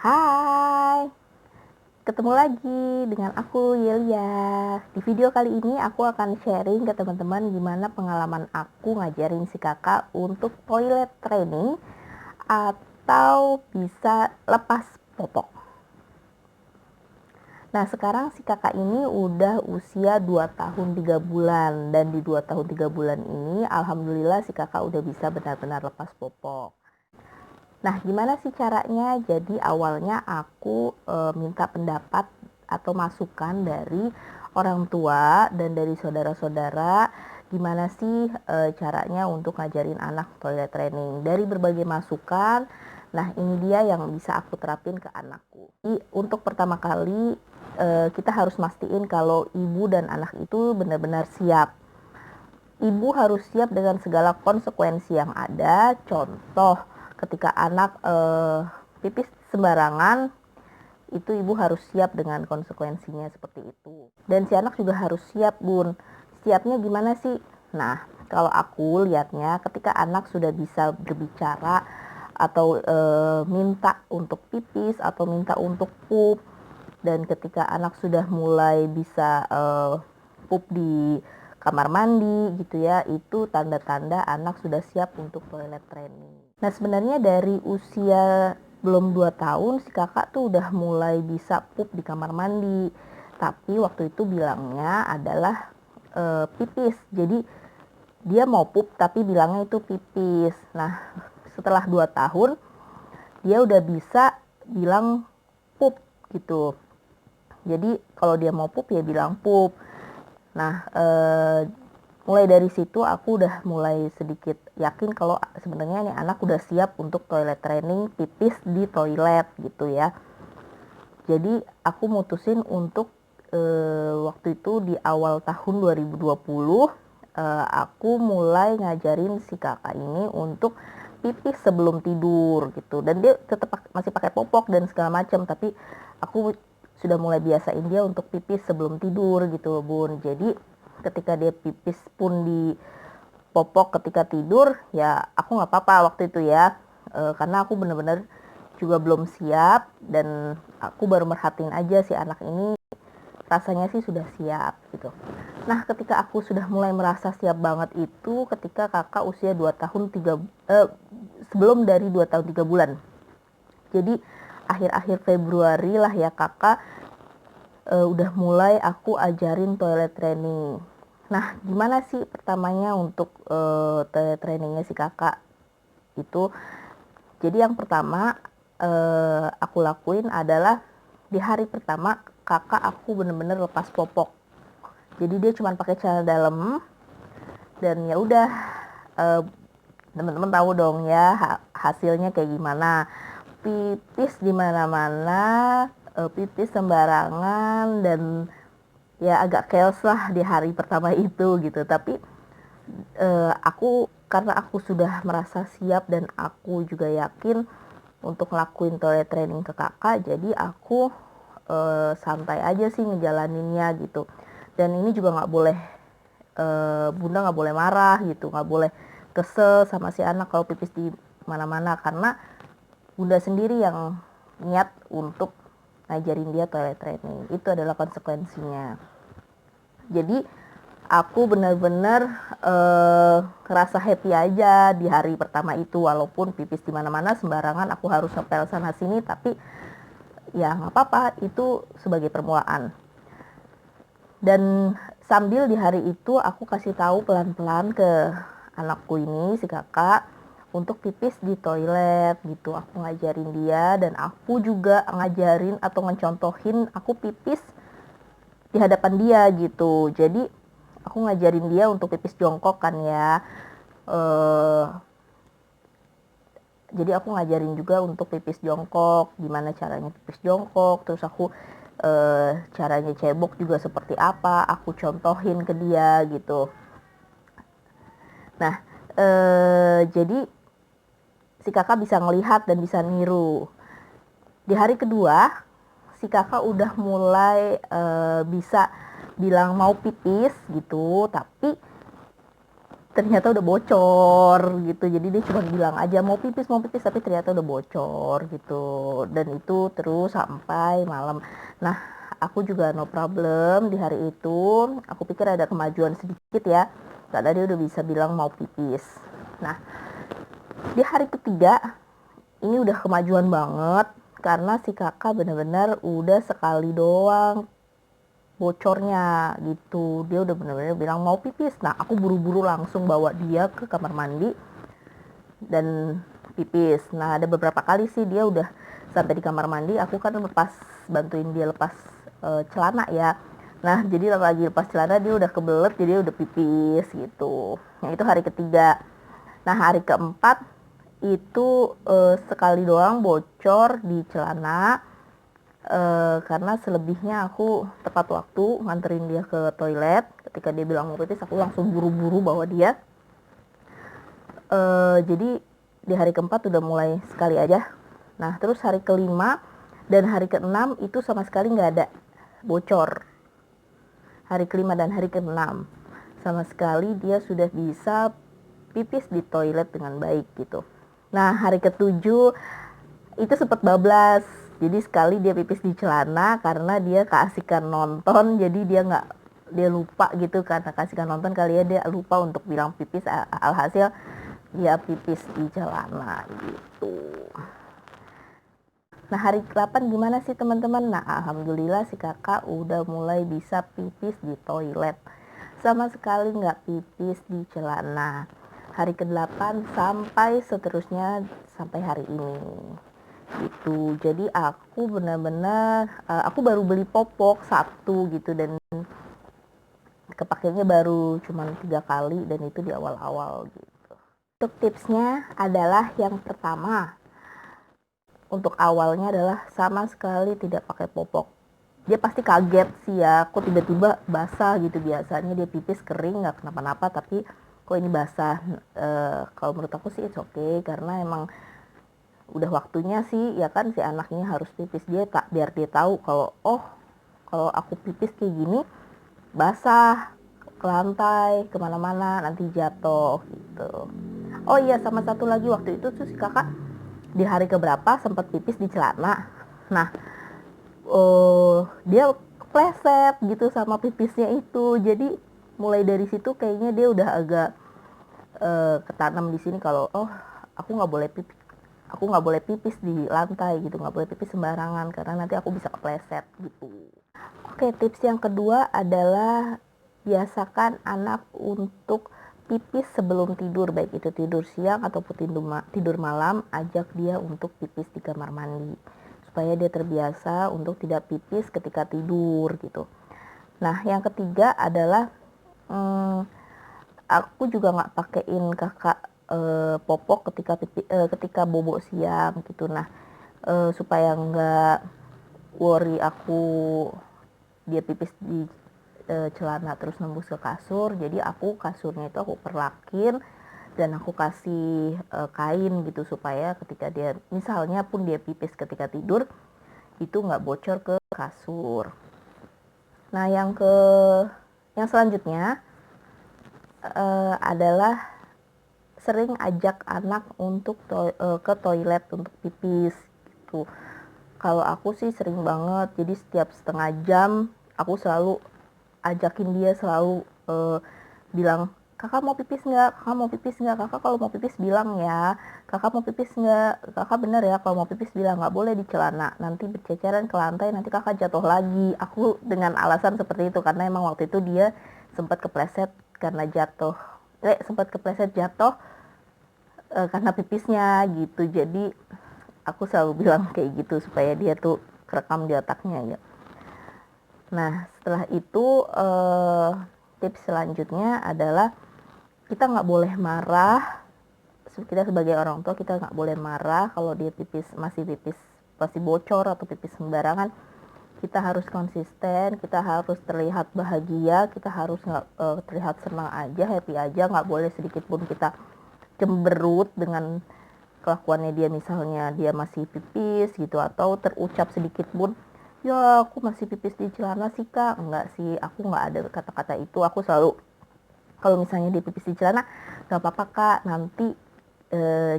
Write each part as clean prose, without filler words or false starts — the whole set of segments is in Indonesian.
Hai, ketemu lagi dengan aku Yelia. Di video kali ini aku akan sharing ke teman-teman gimana pengalaman aku ngajarin si kakak untuk toilet training atau bisa lepas popok. Nah, sekarang si kakak ini udah usia 2 tahun 3 bulan dan di 2 tahun 3 bulan ini alhamdulillah si kakak udah bisa benar-benar lepas popok. Nah, gimana sih caranya? Jadi awalnya aku minta pendapat atau masukan dari orang tua dan dari saudara-saudara gimana sih caranya untuk ngajarin anak toilet training. Dari berbagai masukan, nah ini dia yang bisa aku terapin ke anakku. Jadi, untuk pertama kali kita harus mastiin kalau ibu dan anak itu benar-benar siap. Ibu harus siap dengan segala konsekuensi yang ada. Contoh, ketika anak pipis sembarangan, itu ibu harus siap dengan konsekuensinya seperti itu. Dan si anak juga harus siap, Bun. Siapnya gimana sih? Nah, kalau aku lihatnya ketika anak sudah bisa berbicara atau minta untuk pipis atau minta untuk pup, dan ketika anak sudah mulai bisa pup di kamar mandi gitu ya, itu tanda-tanda anak sudah siap untuk toilet training. Nah, sebenarnya dari usia belum 2 tahun si kakak tuh udah mulai bisa pup di kamar mandi, tapi waktu itu bilangnya adalah pipis. Jadi dia mau pup tapi bilangnya itu pipis. Nah, setelah 2 tahun dia udah bisa bilang pup gitu. Jadi kalau dia mau pup ya bilang pup. Nah, mulai dari situ aku udah mulai sedikit yakin kalau sebenarnya nih anak udah siap untuk toilet training pipis di toilet gitu ya. Jadi aku mutusin untuk waktu itu di awal tahun 2020 aku mulai ngajarin si kakak ini untuk pipis sebelum tidur gitu. Dan dia tetap masih pakai popok dan segala macam, tapi aku sudah mulai biasain dia untuk pipis sebelum tidur gitu, Bun. Jadi ketika dia pipis pun di popok ketika tidur, ya aku nggak apa-apa waktu itu ya, karena aku bener-bener juga belum siap dan aku baru merhatiin aja si anak ini rasanya sih sudah siap gitu. Nah, ketika aku sudah mulai merasa siap banget itu ketika kakak usia 2 tahun 3 sebelum dari 2 tahun 3 bulan. Jadi akhir-akhir Februari lah ya kakak udah mulai aku ajarin toilet training. Nah, gimana sih pertamanya untuk toilet trainingnya si kakak itu? Jadi yang pertama aku lakuin adalah di hari pertama kakak aku bener-bener lepas popok. Jadi dia cuma pakai celana dalam dan ya udah teman-teman tahu dong ya hasilnya kayak gimana. Pipis di mana-mana, pipis sembarangan dan ya agak chaos lah di hari pertama itu gitu. Tapi aku karena aku sudah merasa siap dan aku juga yakin untuk ngelakuin toilet training ke kakak, jadi aku santai aja sih ngejalaninnya gitu. Dan ini juga nggak boleh bunda nggak boleh marah gitu, nggak boleh kesel sama si anak kalau pipis di mana-mana, karena bunda sendiri yang niat untuk ngajarin dia toilet training. Itu adalah konsekuensinya. Jadi aku benar-benar ngerasa happy aja di hari pertama itu, walaupun pipis di mana-mana sembarangan, aku harus ngepel sana sini, tapi ya nggak apa-apa, itu sebagai permulaan. Dan sambil di hari itu aku kasih tahu pelan-pelan ke anakku ini si kakak untuk pipis di toilet gitu. Aku ngajarin dia dan aku juga ngajarin atau ngecontohin aku pipis di hadapan dia gitu. Jadi aku ngajarin dia untuk pipis jongkok kan ya. Jadi aku ngajarin juga untuk pipis jongkok, gimana caranya pipis jongkok, terus aku caranya cebok juga seperti apa, aku contohin ke dia gitu. Nah, jadi si kakak bisa ngelihat dan bisa niru. Di hari kedua, si kakak udah mulai bisa bilang mau pipis gitu, tapi ternyata udah bocor gitu. Jadi dia cuma bilang aja mau pipis tapi ternyata udah bocor gitu. Dan itu terus sampai malam. Nah, aku juga no problem di hari itu. Aku pikir ada kemajuan sedikit ya, karena dia udah bisa bilang mau pipis. Nah, di hari ketiga ini udah kemajuan banget, karena si kakak bener-bener udah sekali doang bocornya gitu. Dia udah bener-bener bilang mau pipis. Nah, aku buru-buru langsung bawa dia ke kamar mandi dan pipis. Nah, ada beberapa kali sih dia udah sampai di kamar mandi, aku kan bantuin dia lepas celana ya. Nah, jadi lagi lepas celana dia udah kebelet, jadi udah pipis gitu. Nah, itu hari ketiga. Nah, hari keempat itu sekali doang bocor di celana, karena selebihnya aku tepat waktu nganterin dia ke toilet. Ketika dia bilang mau pipis, aku langsung buru-buru bawa dia. Jadi di hari keempat udah mulai sekali aja. Nah, terus hari kelima dan hari keenam itu sama sekali nggak ada bocor. Hari kelima dan hari keenam sama sekali dia sudah bisa pipis di toilet dengan baik gitu. Nah, hari ketujuh itu sempat bablas. Jadi sekali dia pipis di celana karena dia keasikan nonton, jadi dia lupa gitu, karena keasikan nonton kali ya, dia lupa untuk bilang pipis, alhasil dia pipis di celana gitu. Nah, hari ke-8 gimana sih teman-teman? Nah, alhamdulillah si kakak udah mulai bisa pipis di toilet. Sama sekali nggak pipis di celana. Hari ke-8 sampai seterusnya sampai hari ini. Gitu. Jadi aku benar-benar aku baru beli popok satu gitu, dan kepakainya baru cuma 3 kali, dan itu di awal-awal gitu. Untuk tipsnya adalah yang pertama, untuk awalnya adalah sama sekali tidak pakai popok. Dia pasti kaget sih ya, kok tiba-tiba basah gitu. Biasanya dia pipis kering nggak kenapa-napa, tapi kok ini basah. Kalau menurut aku sih it's okay, karena emang udah waktunya sih ya kan, si anaknya harus pipis. Dia tak, biar dia tahu kalau kalau aku pipis kayak gini basah, ke lantai, kemana-mana, nanti jatuh gitu. Oh iya, sama satu lagi, waktu itu tuh si kakak di hari keberapa sempat pipis di celana. Nah, dia kepleset gitu sama pipisnya itu. Jadi mulai dari situ kayaknya dia udah agak ketanam di sini kalau aku nggak boleh pipis, di lantai gitu, nggak boleh pipis sembarangan karena nanti aku bisa kepleset gitu. Oke, tips yang kedua adalah biasakan anak untuk pipis sebelum tidur, baik itu tidur siang ataupun tidur malam. Ajak dia untuk pipis di kamar mandi supaya dia terbiasa untuk tidak pipis ketika tidur gitu. Nah, yang ketiga adalah aku juga nggak pakein kakak popok ketika bobo siang gitu. Nah, supaya nggak worry aku dia pipis di celana terus nembus ke kasur, jadi kasurnya itu aku perlakin dan aku kasih kain gitu, supaya ketika dia misalnya pun dia pipis ketika tidur itu nggak bocor ke kasur. Nah, yang selanjutnya adalah sering ajak anak untuk ke toilet untuk pipis gitu. Kalau aku sih sering banget, jadi setiap setengah jam aku selalu ajakin dia, selalu bilang, kakak mau pipis nggak, kakak kalau mau pipis bilang ya, kakak mau pipis nggak, kakak bener ya kalau mau pipis bilang, nggak boleh di celana, nanti berceceran ke lantai, nanti kakak jatuh lagi. Aku dengan alasan seperti itu karena emang waktu itu dia sempat kepleset jatuh karena pipisnya gitu. Jadi aku selalu bilang kayak gitu supaya dia tuh kerekam di otaknya ya. Nah, setelah itu tips selanjutnya adalah kita nggak boleh marah. Kita sebagai orang tua, kita nggak boleh marah kalau dia masih bocor atau pipis sembarangan. Kita harus konsisten, kita harus terlihat bahagia, kita harus terlihat senang aja, happy aja. Nggak boleh sedikit pun kita cemberut dengan kelakuannya dia, misalnya dia masih pipis gitu, atau terucap sedikit pun, ya aku masih pipis di celana sih kak. Enggak sih, aku nggak ada kata-kata itu. Aku selalu Kalau misalnya dia pipis di celana, nggak apa-apa kak, nanti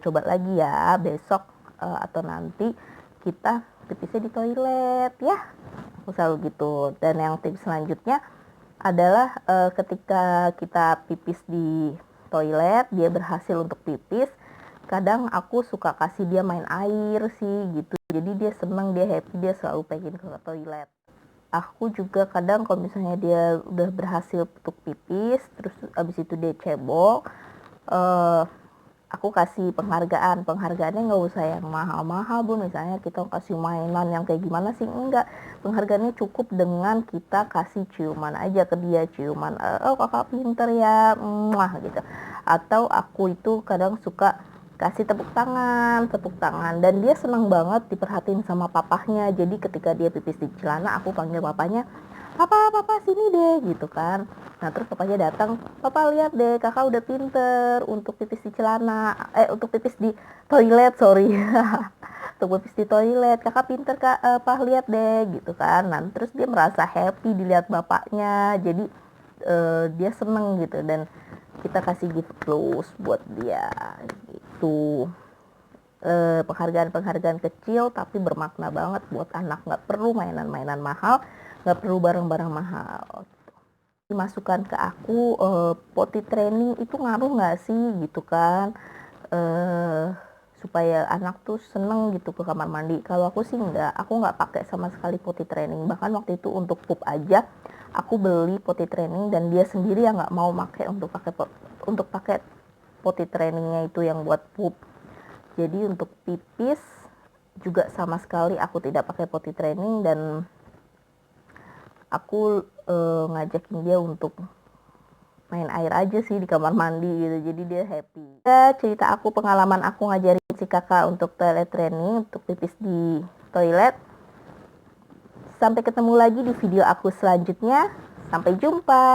coba lagi ya besok, atau nanti kita pipisnya di toilet ya, aku selalu gitu. Dan yang tips selanjutnya adalah ketika kita pipis di toilet, dia berhasil untuk pipis, kadang aku suka kasih dia main air sih gitu, jadi dia seneng, dia happy, dia selalu pengen ke toilet. Aku juga kadang kalau misalnya dia udah berhasil untuk pipis terus abis itu dia cebok, eh, aku kasih penghargaannya nggak usah yang mahal-mahal bu, misalnya kita kasih mainan yang kayak gimana sih, enggak, penghargaannya cukup dengan kita kasih ciuman aja ke dia, ciuman oh kakak pinter ya, muah gitu. Atau aku itu kadang suka kasih tepuk tangan, dan dia senang banget diperhatiin sama papahnya. Jadi ketika dia pipis di celana, aku panggil papanya, papa sini deh gitu kan. Nah terus papanya datang, papa lihat deh kakak udah pinter untuk pipis di celana, untuk pipis di toilet, sorry. Untuk pipis di toilet kakak pinter kak, pak lihat deh gitu kan. Nah terus dia merasa happy dilihat bapaknya, jadi dia seneng gitu, dan kita kasih gift close buat dia gitu. Penghargaan-penghargaan kecil tapi bermakna banget buat anak, nggak perlu mainan-mainan mahal, nggak perlu barang-barang mahal. Dimasukkan ke aku, potty training itu ngaruh nggak sih gitu kan, supaya anak tuh seneng gitu ke kamar mandi. Kalau aku sih aku nggak pakai sama sekali potty training. Bahkan waktu itu untuk pup aja aku beli potty training, dan dia sendiri yang nggak mau pakai untuk pakai potty trainingnya itu yang buat pup. Jadi untuk pipis juga sama sekali aku tidak pakai potty training, dan aku ngajakin dia untuk main air aja sih di kamar mandi gitu, jadi dia happy. Ya, cerita aku, pengalaman aku ngajarin si kakak untuk toilet training, untuk pipis di toilet. Sampai ketemu lagi di video aku selanjutnya. Sampai jumpa.